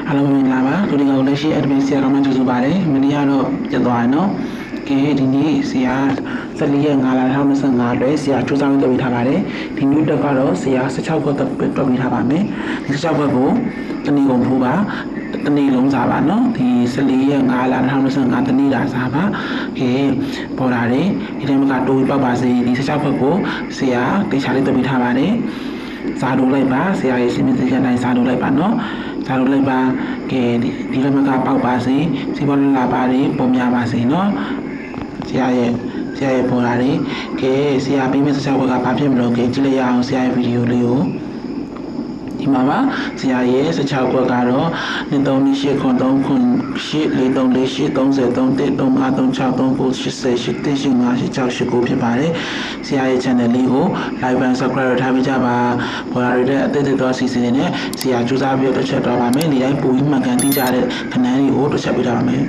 အားလုံးမင်္ဂလာပါဒီနေ့ကလက်ရှိ admin ဆရာတော်မှကြိုဆိုပါတယ်မနေ့ကတော့ပြတ်သွားတယ်နော်ကဲဒီနေ့ဆရာ14ရက်5လ2025အတွက်ဆရာစူးစမ်းလုပ်ပေးထားပါတယ်ဒီနေ့တက်ကတော့ဆရာ16ခွက်တွက်ပေးထားပါမယ်ဒီ16ခွက်ကိုတနေ့ကုန်ဖိုးပါတနေ့လုံးစားပါနော်ဒီ14ရက်5လ2025တနေ့တာစားပါကဲပေါ်လာတယ်ဒီထဲမှာတိုးပောက်ပါစေဒီ16ခွက်ကိုဆရာတေချာလေးတွက်ပေးထားပါတယ်စားလို့လိုက်ပါဆရာရဲ့ရှင်းပြစကားတိုင်းစားလို့လိုက်ပါနော်စားလို့လိုက်ပါကဲဒီလိုမျိုးကပေါက်ပါစေစီပေါ်လာပါတွေပုံများပါစေနော်ဆရာရဲ့ပေါ်လာတယ်ကဲဆရာပေးမယ့်ဆက်ဘက်ကဘာဖြစ်မလို့ကဲကြည့်လိုက်ရအောင်ဆရာရဲ့ဗီဒီယိုလေးကိုဒီမှာပါဆရာရဲ့16ခွက်ကတော့2338ခွန်3ခွန်843433335363980898689ဖြစ်ပါတယ်ဆရာရဲ့ channel လေးကို like and subscribe ထားပေးကြပါပေါ်လာတဲ့အသေးသေးသောအစီအစဉ်တွေနဲ့ဆရာကြိုးစားပြီးတော့တစ်ချက်တော့ပါမယ်ဒီတိုင်းပူပြီးမှန်ကန်သိကြတဲ့ခဏလေးကိုတစ်ချက်ပေးထားပါမယ်